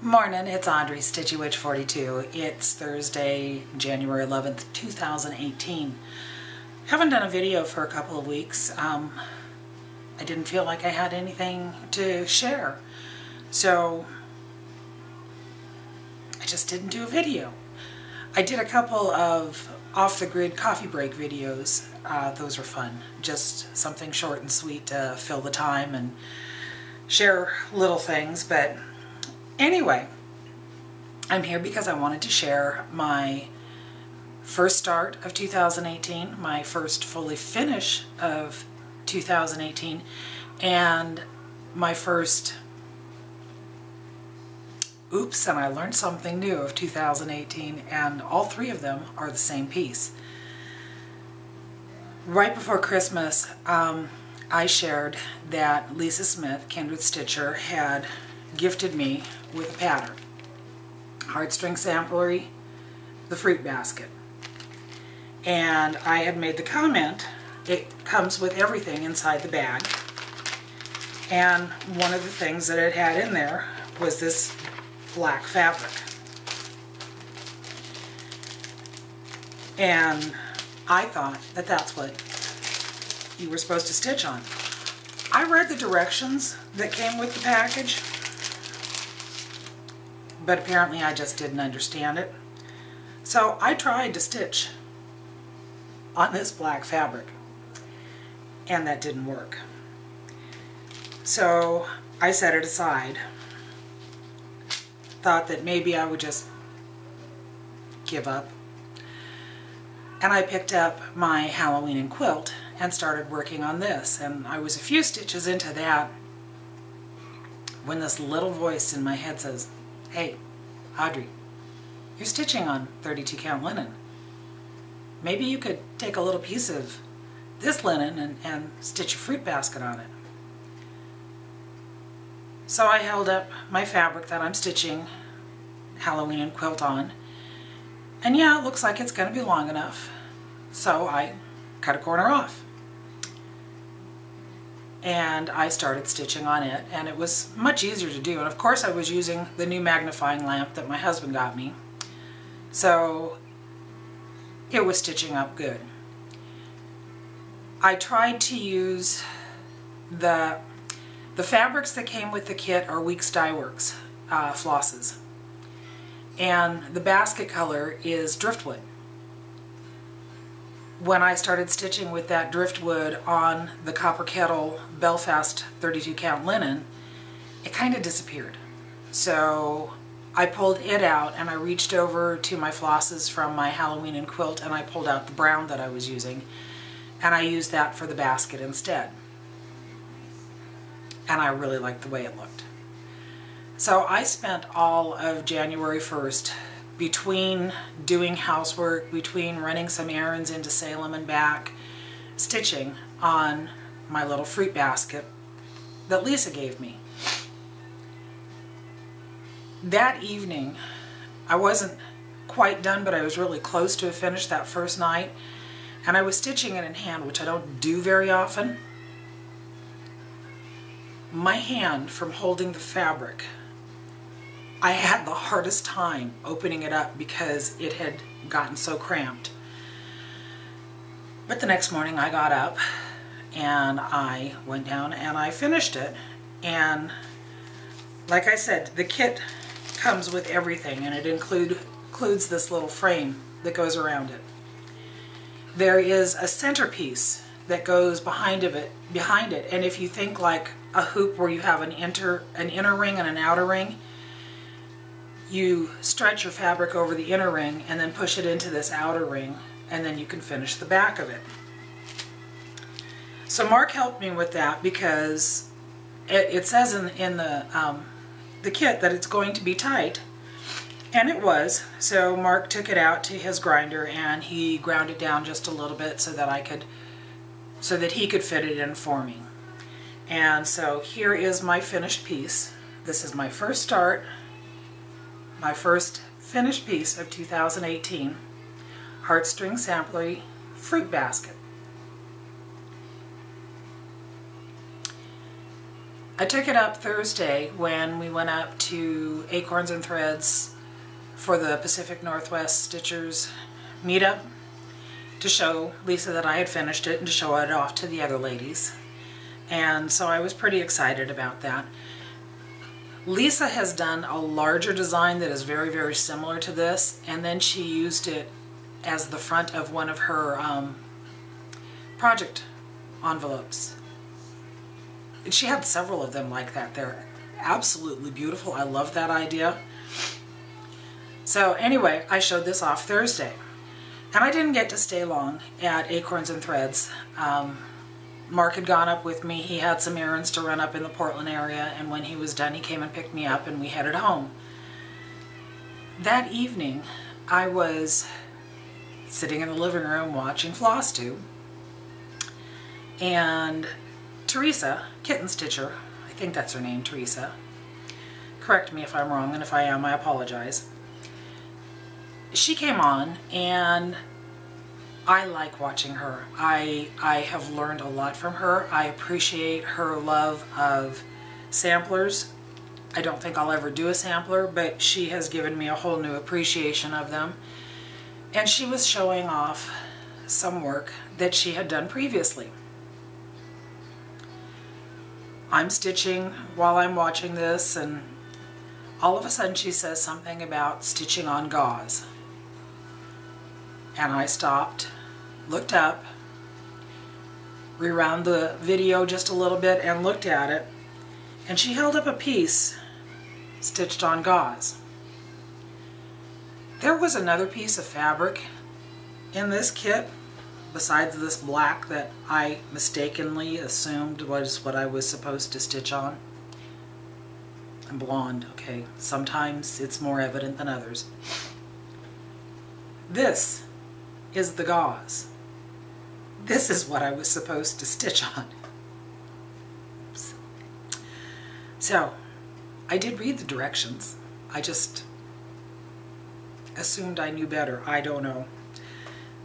Morning, it's Audrey, Stitchy Witch 42. It's Thursday, January 11th, 2018. Haven't done a video for a couple of weeks. I didn't feel like I had anything to share, so I just didn't do a video. I did a couple of off-the-grid coffee break videos. Those were fun. Just something short and sweet to fill the time and share little things, but anyway, I'm here because I wanted to share my first start of 2018, my first fully finish of 2018, and my first oops, and I learned something new of 2018, and all three of them are the same piece. Right before Christmas, I shared that Lisa Smith, Kindred Stitcher, had gifted me with a pattern, String Samplery, the fruit basket. And I had made the comment, it comes with everything inside the bag. And one of the things that it had in there was this black fabric. And I thought that that's what you were supposed to stitch on. I read the directions that came with the package, but apparently I just didn't understand it. So I tried to stitch on this black fabric, and that didn't work. So I set it aside. Thought that maybe I would just give up. And I picked up my Halloween quilt and started working on this. And I was a few stitches into that when this little voice in my head says, "Hey, Audrey, you're stitching on 32 count linen. Maybe you could take a little piece of this linen and stitch a fruit basket on it." So I held up my fabric that I'm stitching Halloween quilt on, and yeah, it looks like it's going to be long enough. So I cut a corner off. And I started stitching on it, and it was much easier to do. And of course I was using the new magnifying lamp that my husband got me, so it was stitching up good. I tried to use the fabrics that came with the kit are Weeks Dye Works flosses, and the basket color is driftwood. When I started stitching with that driftwood on the Copper Kettle Belfast 32 count linen, it kind of disappeared. So I pulled it out and I reached over to my flosses from my Halloween quilt and I pulled out the brown that I was using, and I used that for the basket instead. And I really liked the way it looked. So I spent all of January 1st between doing housework, between running some errands into Salem and back, stitching on my little fruit basket that Lisa gave me. That evening, I wasn't quite done, but I was really close to a finish that first night, and I was stitching it in hand, which I don't do very often. My hand, from holding the fabric, I had the hardest time opening it up because it had gotten so cramped. But the next morning I got up and I went down and I finished it. And like I said, the kit comes with everything, and it includes this little frame that goes around it. There is a centerpiece that goes behind it, and if you think like a hoop where you have an inner ring and an outer ring, you stretch your fabric over the inner ring and then push it into this outer ring, and then you can finish the back of it. So Mark helped me with that because it says in the kit that it's going to be tight, and it was. So Mark took it out to his grinder and he ground it down just a little bit so that he could fit it in for me. And so here is my finished piece. This is my first start, my first finished piece of 2018, String Samplery Fruit Basket. I took it up Thursday when we went up to Acorns and Threads for the Pacific Northwest Stitchers meetup to show Lisa that I had finished it and to show it off to the other ladies. And so I was pretty excited about that. Lisa has done a larger design that is very, very similar to this, and then she used it as the front of one of her project envelopes. She had several of them like that. They're absolutely beautiful. I love that idea. So anyway, I showed this off Thursday. And I didn't get to stay long at Acorns and Threads. Mark had gone up with me. He had some errands to run up in the Portland area, and when he was done, he came and picked me up and we headed home. That evening, I was sitting in the living room watching FlossTube, and Teresa Kitten Stitcher, I think that's her name, Teresa. Correct me if I'm wrong, and if I am, I apologize. She came on, and I like watching her. I have learned a lot from her. I appreciate her love of samplers. I don't think I'll ever do a sampler, but she has given me a whole new appreciation of them. And she was showing off some work that she had done previously. I'm stitching while I'm watching this, and all of a sudden she says something about stitching on gauze. And I stopped, looked up, rewound the video just a little bit and looked at it, and she held up a piece stitched on gauze. There was another piece of fabric in this kit besides this black that I mistakenly assumed was what I was supposed to stitch on. I'm blonde, okay. Sometimes it's more evident than others. This is the gauze. This is what I was supposed to stitch on. Oops. So, I did read the directions. I just assumed I knew better. I don't know.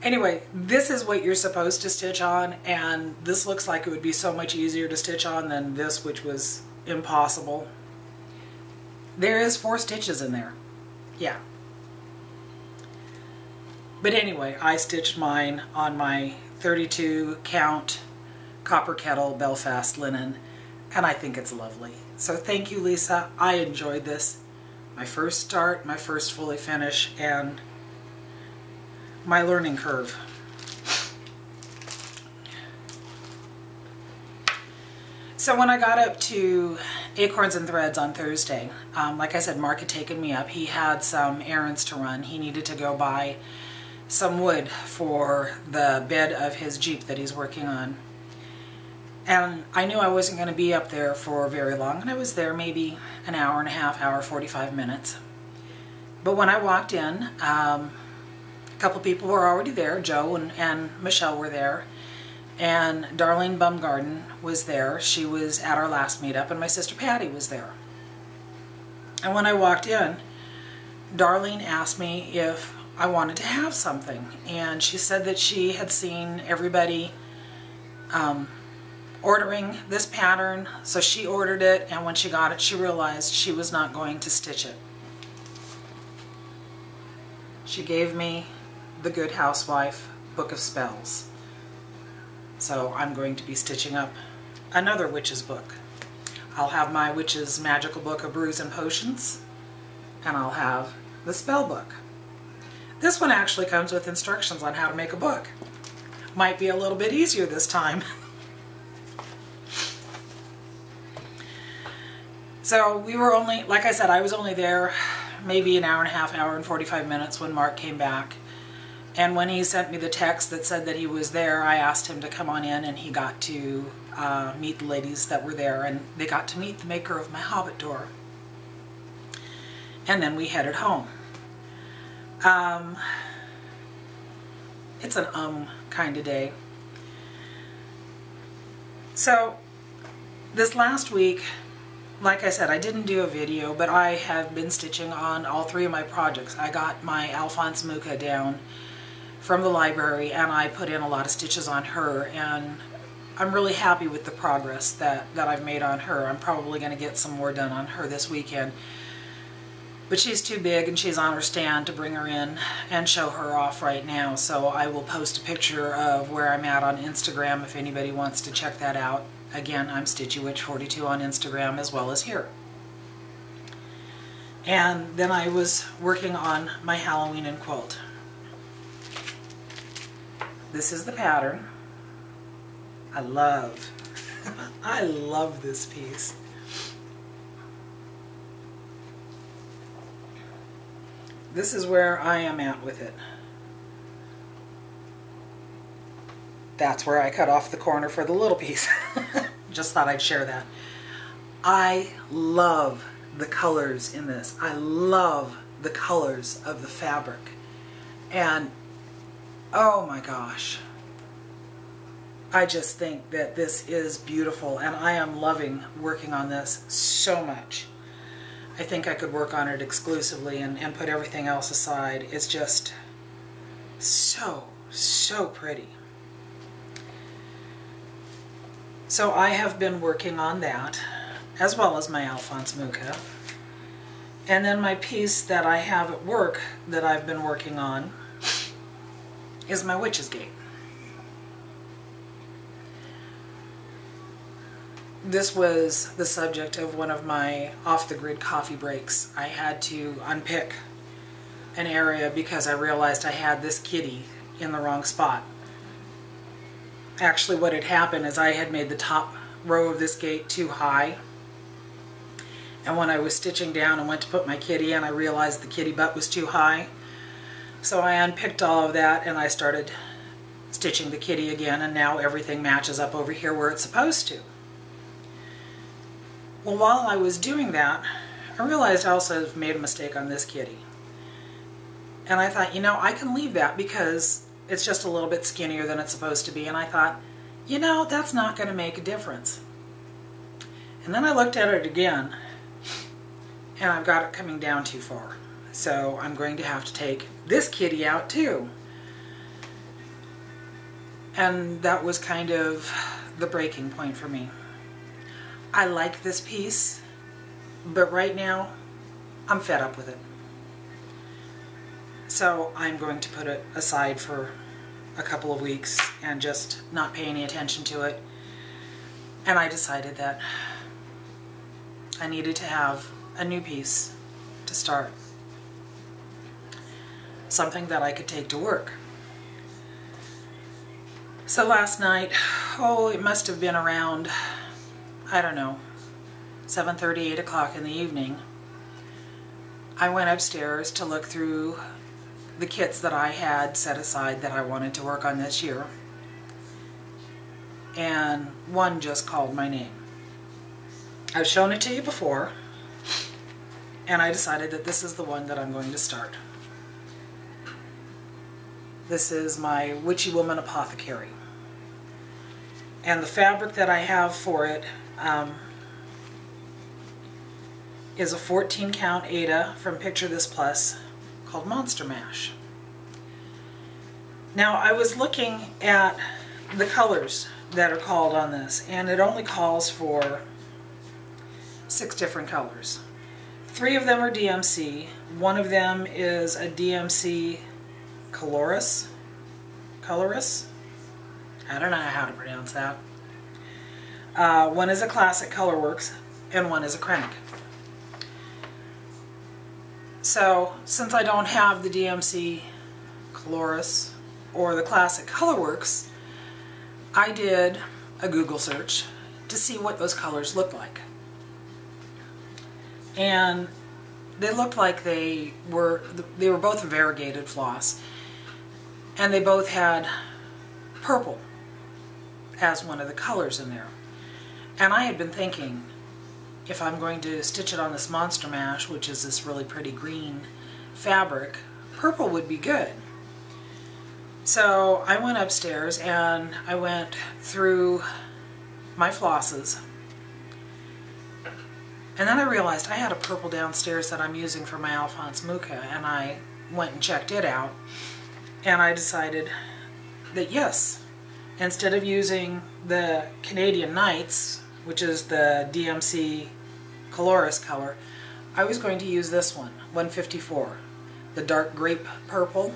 Anyway, this is what you're supposed to stitch on, and this looks like it would be so much easier to stitch on than this, which was impossible. There is 4 stitches in there. Yeah. But anyway, I stitched mine on my 32 count copper kettle Belfast linen, and I think it's lovely. So thank you, Lisa. I enjoyed this. My first start, my first fully finish, and my learning curve. So when I got up to Acorns and Threads on Thursday, like I said, Mark had taken me up. He had some errands to run. He needed to go buy some wood for the bed of his Jeep that he's working on. And I knew I wasn't going to be up there for very long, and I was there maybe an hour and a half, hour, 45 minutes. But when I walked in, a couple people were already there. Joe and Michelle were there, and Darlene Bumgarten was there. She was at our last meetup, and my sister Patty was there. And when I walked in, Darlene asked me if I wanted to have something, and she said that she had seen everybody ordering this pattern, so she ordered it, and when she got it, she realized she was not going to stitch it. She gave me the Good Huswife Book of Spells. So I'm going to be stitching up another witch's book. I'll have my witch's magical book of brews and potions, and I'll have the spell book. This one actually comes with instructions on how to make a book. Might be a little bit easier this time. So we were only, like I said, I was only there maybe an hour and a half, hour and 45 minutes when Mark came back. And when he sent me the text that said that he was there, I asked him to come on in, and he got to meet the ladies that were there, and they got to meet the maker of my Hobbit door. And then we headed home. It's an kind of day. So this last week, like I said, I didn't do a video, but I have been stitching on all 3 of my projects. I got my Alphonse Mucha down from the library, and I put in a lot of stitches on her, and I'm really happy with the progress that I've made on her. I'm probably going to get some more done on her this weekend. But she's too big and she's on her stand to bring her in and show her off right now. So I will post a picture of where I'm at on Instagram if anybody wants to check that out. Again, I'm StitchyWitch42 on Instagram as well as here. And then I was working on my Halloween and quilt. This is the pattern. I love this piece. This is where I am at with it. That's where I cut off the corner for the little piece. Just thought I'd share that. I love the colors in this. I love the colors of the fabric. And oh my gosh. I just think that this is beautiful and I am loving working on this so much. I think I could work on it exclusively and put everything else aside. It's just so pretty. So I have been working on that as well as my Alphonse Mucha. And then my piece that I have at work that I've been working on is my Witch's Gate. This was the subject of one of my off-the-grid coffee breaks. I had to unpick an area because I realized I had this kitty in the wrong spot. Actually, what had happened is I had made the top row of this gate too high. And when I was stitching down and went to put my kitty in, I realized the kitty butt was too high. So I unpicked all of that and I started stitching the kitty again, and now everything matches up over here where it's supposed to. Well, while I was doing that, I realized I also have made a mistake on this kitty. And I thought, you know, I can leave that because it's just a little bit skinnier than it's supposed to be. And I thought, you know, that's not going to make a difference. And then I looked at it again, and I've got it coming down too far. So I'm going to have to take this kitty out too. And that was kind of the breaking point for me. I like this piece, but right now I'm fed up with it. So I'm going to put it aside for a couple of weeks and just not pay any attention to it. And I decided that I needed to have a new piece to start. Something that I could take to work. So last night, oh, it must have been around, I don't know, 7:30, 8 o'clock in the evening. I went upstairs to look through the kits that I had set aside that I wanted to work on this year. And one just called my name. I've shown it to you before, and I decided that this is the one that I'm going to start. This is my Witchy Woman Apothecary. And the fabric that I have for it is a 14 count Aida from Picture This Plus called Monster Mash. Now I was looking at the colors that are called on this, and it only calls for 6 different colors. 3 of them are DMC, 1 of them is a DMC Colorus. I don't know how to pronounce that. 1 is a Classic Colorworks, and 1 is a Krennic. So, since I don't have the DMC Colorus or the Classic Colorworks, I did a Google search to see what those colors looked like. And they looked like they were both variegated floss, and they both had purple as one of the colors in there. And I had been thinking, if I'm going to stitch it on this Monster Mash, which is this really pretty green fabric, purple would be good. So I went upstairs and I went through my flosses. And then I realized I had a purple downstairs that I'm using for my Alphonse Mucha, and I went and checked it out. And I decided that yes, instead of using the Canadian Nights, which is the DMC Colorist color, I was going to use this one, 154, the dark grape purple.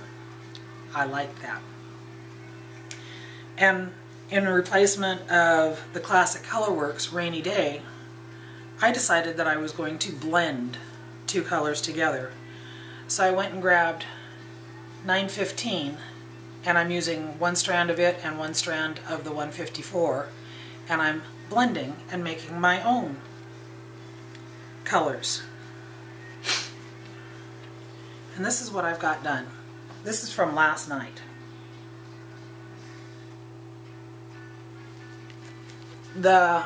I like that. And in replacement of the classic Colorworks Rainy Day, I decided that I was going to blend two colors together. So I went and grabbed 915, and I'm using one strand of it and one strand of the 154, and I'm blending and making my own colors. And this is what I've got done. This is from last night. The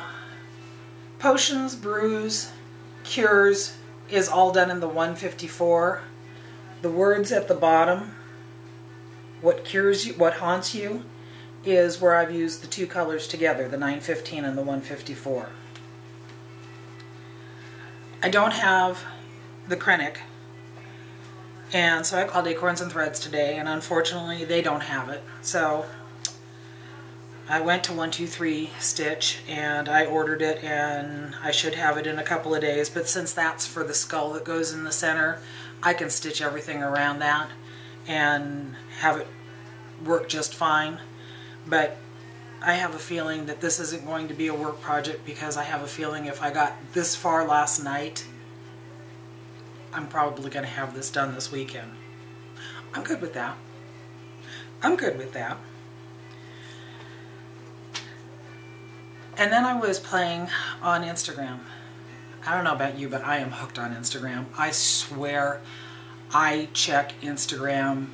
Potions, Brews, Cures is all done in the 154. The words at the bottom, what cures you, what haunts you, is where I've used the two colors together, the 915 and the 154. I don't have the Krennic, and so I called Acorns and Threads today, and unfortunately they don't have it. So I went to 123 Stitch and I ordered it, and I should have it in a couple of days, but since that's for the skull that goes in the center, I can stitch everything around that and have it work just fine. But I have a feeling that this isn't going to be a work project, because I have a feeling if I got this far last night, I'm probably going to have this done this weekend. I'm good with that. I'm good with that. And then I was playing on Instagram. I don't know about you, but I am hooked on Instagram. I swear I check Instagram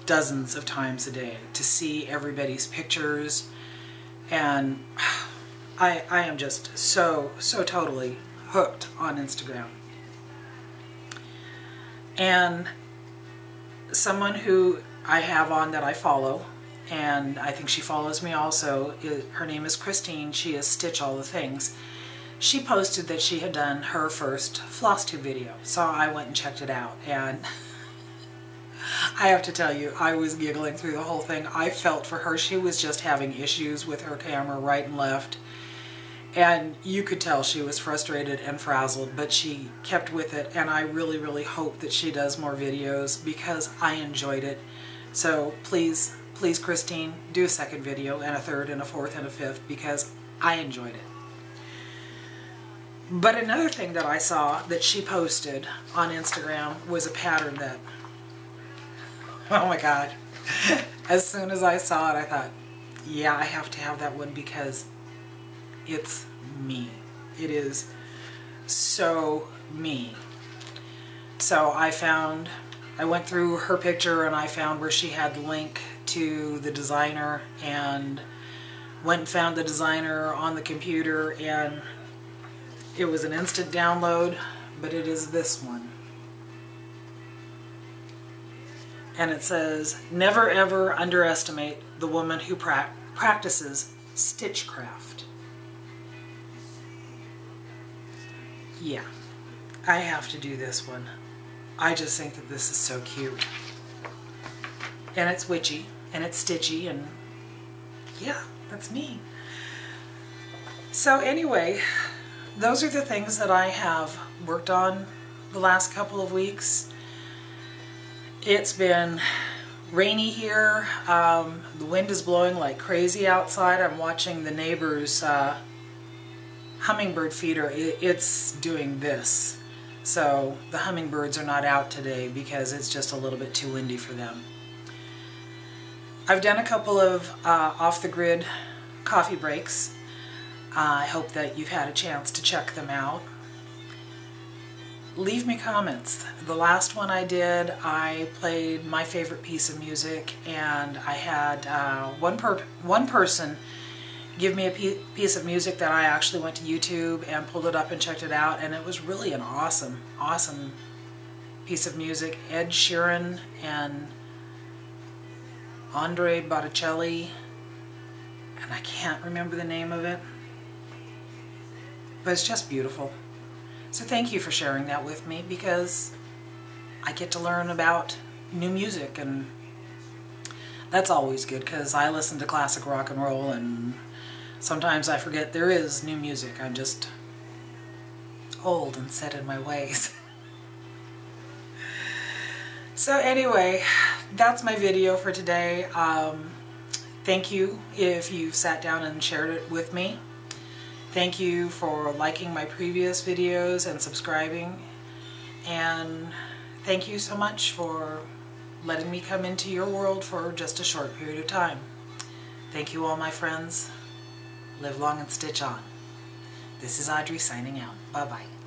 dozens of times a day to see everybody's pictures, and I am just so totally hooked on Instagram. And someone who I have on that I follow, and I think she follows me also, her name is Christine. She is Stitch All the Things. She posted that she had done her first floss tube video, so I went and checked it out, and I have to tell you, I was giggling through the whole thing. I felt for her. She was just having issues with her camera right and left, and you could tell she was frustrated and frazzled, but she kept with it, and I really hope that she does more videos, because I enjoyed it. So please Christine, do a second video, and a third, and a fourth, and a fifth, because I enjoyed it. But another thing that I saw that she posted on Instagram was a pattern that, oh my God, as soon as I saw it, I thought, yeah, I have to have that one, because it's me. It is so me. So I went through her picture, and I found where she had the link to the designer, and went and found the designer on the computer, and it was an instant download, but it is this one. And it says, never ever underestimate the woman who practices stitchcraft. Yeah, I have to do this one. I just think that this is so cute. And it's witchy, and it's stitchy, and yeah, that's me. So anyway, those are the things that I have worked on the last couple of weeks. It's been rainy here. The wind is blowing like crazy outside. I'm watching the neighbor's hummingbird feeder. It's doing this. So the hummingbirds are not out today because it's just a little bit too windy for them. I've done a couple of off-the-grid coffee breaks. I hope that you've had a chance to check them out. Leave me comments. The last one I did, I played my favorite piece of music, and I had one person give me a piece of music that I actually went to YouTube and pulled it up and checked it out, and it was really an awesome piece of music. Ed Sheeran and Andre Botticelli, and I can't remember the name of it, but it's just beautiful. So thank you for sharing that with me, because I get to learn about new music, and That's always good because I listen to classic rock and roll and sometimes I forget there is new music. I'm just old and set in my ways. So anyway, that's my video for today. Thank you if you've sat down and shared it with me. Thank you for liking my previous videos and subscribing. And thank you so much for letting me come into your world for just a short period of time. Thank you all, my friends. Live long and stitch on. This is Audrey signing out. Bye-bye.